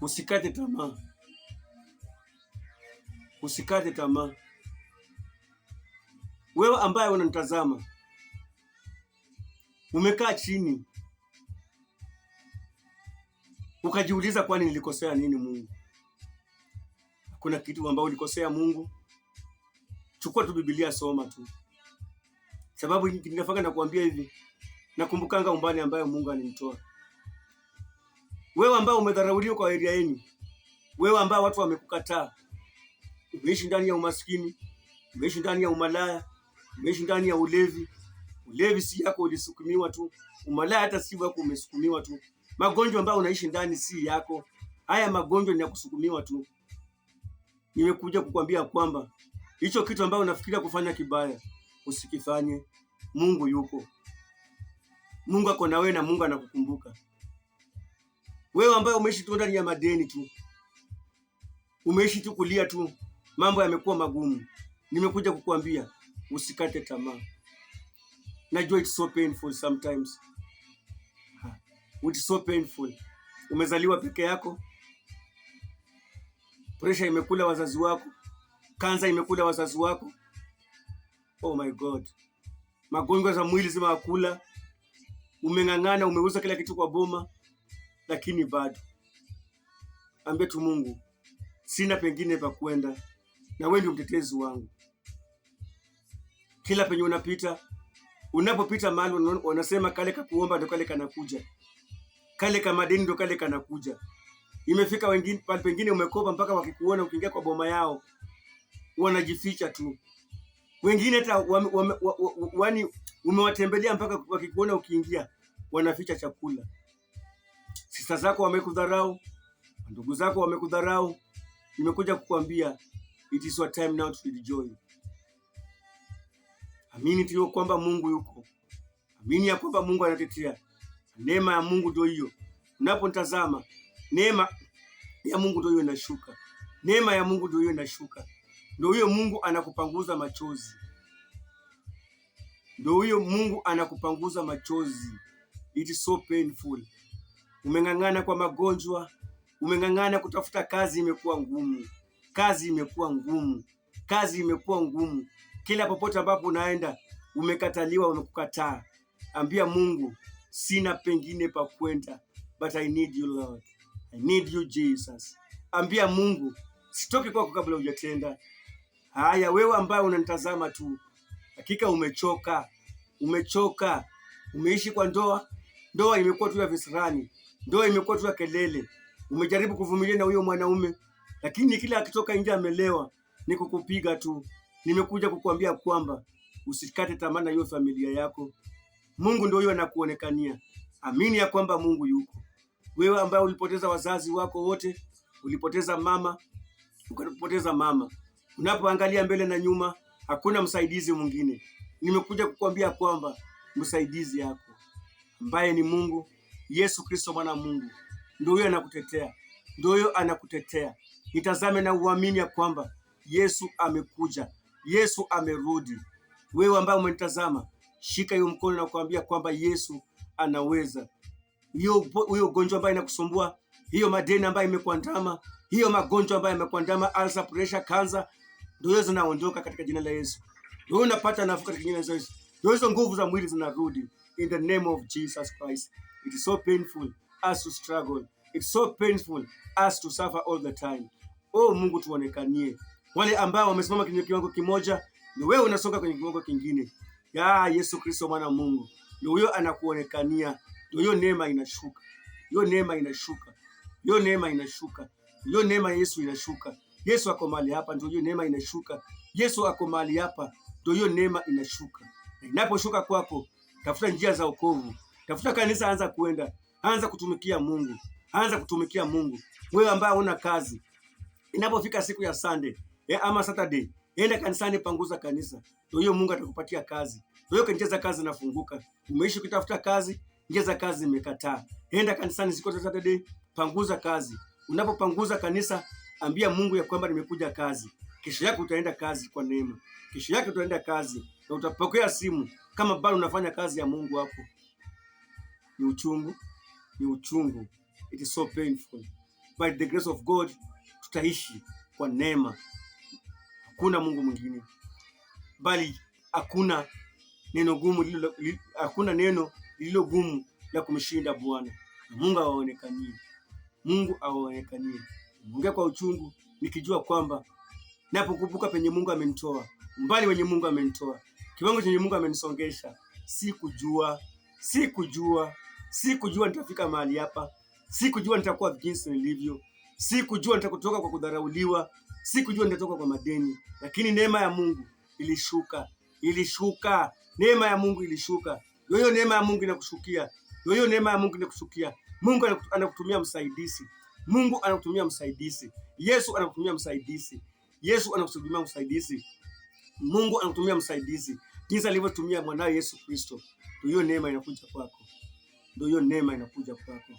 Usikate tamaa. Usikate tamaa. Wewe ambaye unanitazama, umekaa chini ukajiuliza, kwani nilikosea nini Mungu? Hakuna kitu ambao ulikosea Mungu. Chukua tu Biblia, soma tu. Sababu ninafaka na kuambia hivi, nakumbukanga umbali ambayo Mungu alinitoa. Wewe ambao umedharauliwa kwa area yenu, wewe ambao watu wamekukataa, umeishi ndani ya umaskini, umeishi ndani ya umalaya, umeishi ndani ya ulevi. Ulevi si yako, ulisukumiwa tu. Umalaya hata si wako, umesukumiwa tu. Magonjwa ambayo unaishi ndani si yako. Haya magonjwa ni ya kusukumiwa tu. Nimekuja kukwambia kwamba hicho kitu ambacho unafikiria kufanya kibaya, usikifanye. Mungu yuko. Mungu ako na wewe na Mungu anakukumbuka. Wewe ambaye umeishi tu ndani ya madeni tu, umeishi tu kulia tu, mambo yamekuwa magumu, nimekuja kukuambia usikate tamaa. Najua it's so painful sometimes. It's so painful. Umezaliwa peke yako. Pressure imekula wazazi wako. Kansa imekula wazazi wako. Oh my God. Magonjwa za mwili zimewakula. Umeng'ang'ana, umeuza kila kitu kwa boma, lakini bado. Ambia tu Mungu, sina pengine pa kwenda, na wewe ndio mtetezi wangu. Kila penye unapita, unapopita mahali wanasema kale kakuomba ndo kale kanakuja. Kale kama madeni ndo kale kanakuja. Imefika wengine pale pengine umekopa mpaka wakikuona ukiingia kwa boma yao wanajificha tu. Wengine hata wani umewatembelea mpaka wakikuona ukiingia wanaficha chakula. Sista zako wamekudharau, ndugu zako wamekudharau. Nimekuja kukuambia it is your time now to rejoice. Amini tu kwamba Mungu yuko. Amini ya kwamba Mungu anatetea. Neema ya Mungu ndio hiyo. Unaponitazama, neema ya Mungu ndio hiyo inashuka. Neema ya Mungu ndio hiyo inashuka. Ndio huyo Mungu anakupanguza machozi. Ndio huyo Mungu anakupanguza machozi. It is so painful. Umeng'ang'ana kwa magonjwa, umeng'ang'ana kutafuta kazi, imekuwa ngumu. Kazi imekuwa ngumu. Kazi imekuwa ngumu. Kila popote ambapo unaenda umekataliwa, umekukataa. Ambia Mungu, sina pengine pa kwenda, but I need you Lord. I need you Jesus. Ambia Mungu, sitoki kwako kabla hujatenda. Haya, wewe ambaye unanitazama tu, hakika umechoka. Umechoka. Umeishi kwa ndoa imekuwa tu ya visirani. Ndoa imekuwa tu ya kelele. Umejaribu kuvumilia na huyo mwanaume, lakini kila akitoka nje amelewa, ni kukupiga tu. Nimekuja kukuambia kwamba usikate tamaa na hiyo familia yako. Mungu ndio huyo anakuonekania. Amini ya kwamba Mungu yuko. Wewe ambaye ulipoteza wazazi wako wote, ulipoteza mama, ukapoteza mama. Unapoangalia mbele na nyuma, hakuna msaidizi mwingine. Nimekuja kukuambia kwamba msaidizi yako ambaye ni Mungu, Yesu Kristo mwana Mungu, ndio huyo anakutetea. Ndio huyo anakutetea. Nitazame na uamini ya kwamba Yesu amekuja. Yesu amerudi. Wewe ambaye umenitazama, shika hiyo mkono na kuambia kwamba Yesu anaweza. Hiyo ugonjwa ambayo inakusumbua, hiyo madeni ambayo imekuandama, hiyo magonjwa ambayo imekuandama, ulcer, pressure, cancer, ndio hizo zinaondoka katika jina la Yesu. Ndio unapata nafuu katika jina la Yesu. Ndio hizo nguvu za mwili zinarudi in the name of Jesus Christ. It is so painful as to struggle. It's so painful as to suffer all the time. Oh Mungu, tuonekanie. Wale ambao wamesimama kwenye kiwango kimoja, ni wewe unasonga kwenye kiwango kingine. Ya Yesu Kristo mwana Mungu, ndio huyo anakuonekania. Ndio hiyo neema inashuka. Hiyo neema inashuka. Hiyo neema inashuka. Hiyo neema Yesu inashuka. Yesu ako mahali hapa, ndio hiyo neema inashuka. Yesu ako mahali hapa, ndio hiyo neema inashuka. Na inaposhuka kwako, tafuta njia za wokovu. Tafuta kanisa, anza kuenda. Anza kutumikia Mungu. Anza kutumikia Mungu. Wewe ambaye huna kazi, inapofika siku ya Sunday ama Saturday, enda kanisani, panguza kanisa. Ndio hiyo Mungu atakupatia kazi. Ndio hiyo njia za kazi zinafunguka. Umeishi kutafuta kazi, njia za kazi zimekataa. Enda kanisani siku ya Saturday, panguza kazi. Unapopanguza kanisa, ambia Mungu ya kwamba nimekuja kazi. Kesho yako utaenda kazi kwa neema. Kesho yako utaenda kazi na utapokea simu kama bado unafanya kazi ya Mungu hapo. Ni uchungu. Ni uchungu. It is so painful. by the grace of God tutaishi kwa neema. Hakuna Mungu mwingine, bali hakuna neno lililo gumu la kumshinda Bwana. Mungu awaonekanie, Mungu awaonekanie. Ongea kwa uchungu nikijua kwamba napokumbuka penye Mungu amenitoa, mbali wenye Mungu amenitoa, kiwango chenye Mungu amenisongesha. Sikujua nitafika mahali hapa. Sikujua nitakuwa jinsi nilivyo. Sikujua nitakutoka kwa kudharauliwa. Sikujua nitatoka kwa madeni, lakini neema ya Mungu ilishuka. Neema ya Mungu ilishuka. Hiyo neema ya Mungu inakushukia. Hiyo neema ya Mungu inakushukia. Mungu anakutumia msaidizi. Mungu anakutumia msaidizi. Yesu anakutumia msaidizi. Yesu anakutumia msaidizi. Mungu anakutumia msaidizi. Jinsi alivyotumia mwanae Yesu Kristo. Hiyo neema inakuja kwako. Hiyo neema inakuja kwako.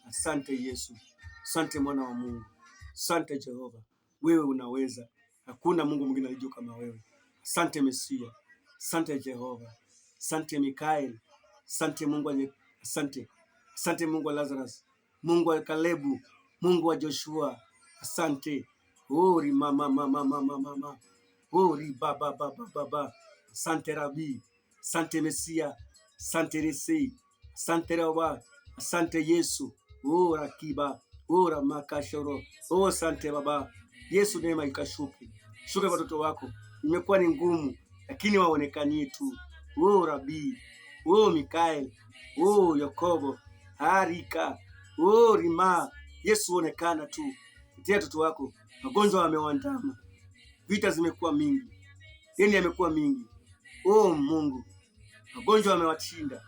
Asante Yesu. Asante mwana wa Mungu. Asante Jehova. Wewe unaweza. Hakuna Mungu mwingine alijua kama wewe. Asante Mesia. Asante Jehova. Asante Mikael. Asante Mungu asante. Asante Mungu wa Lazarus. Mungu wa Kalebu. Mungu wa Joshua. Asante. Ori mama. Ori baba. Asante Rabi. Asante Mesia. Asante Resi. Asante Rawa. Asante Yesu. Ora kiba. Ora makashoro. Asante Baba. Yesu, neema ikashuke. Shuka kwa watoto wako. Imekuwa ni ngumu, lakini waonekanie tu. Rabi. Mikael. Yakobo. Harika. Rima. Yesu, onekana tu. Itia watoto wako. Magonjwa yamewaandama. Vita zimekuwa mingi. Deni yamekuwa mingi. Mungu. Magonjwa yamewashinda.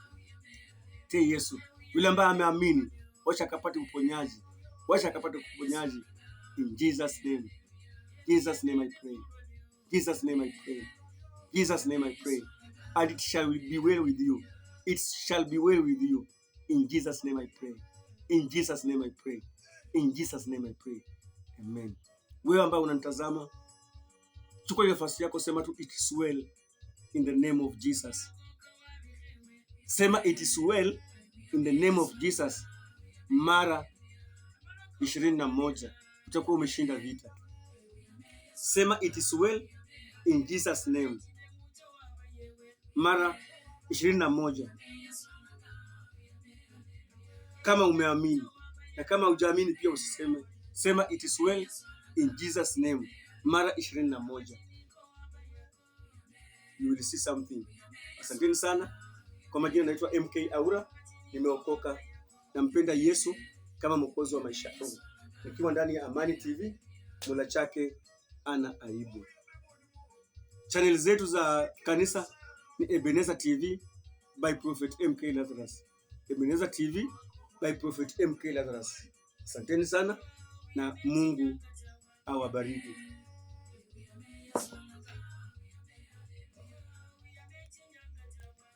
Te Yesu. Yule ambaye ameamini, wacha akapate uponyaji. Wacha akapate uponyaji. In Jesus' name. Jesus' name I pray. Jesus' name I pray. Jesus' name I pray. And it shall be well with you. It shall be well with you. In Jesus' name I pray. In Jesus' name I pray. In Jesus' name I pray. Amen. Wewe ambaye unanitazama, chukua nafasi yako, sema tu it is well in the name of Jesus. Sema it is well in the name of Jesus mara 21. Utakuwa umeshinda vita. Sema it is well in Jesus name mara 21. Kama umeamini, na kama hujaamini pia usiseme. Sema it is well in Jesus name mara 21. You will see something. Asanteni sana. Kwa majina naitwa MK Aura. Nimeokoka. Nampenda Yesu kama mwokozi wa maisha yangu. Nikiwa ndani ya Amani TV, Mola chake ana aibu. Channel zetu za kanisa ni Ebenezer TV by Prophet MK Lazarus. Ebenezer TV by Prophet MK Lazarus. Asanteni sana na Mungu awabariki.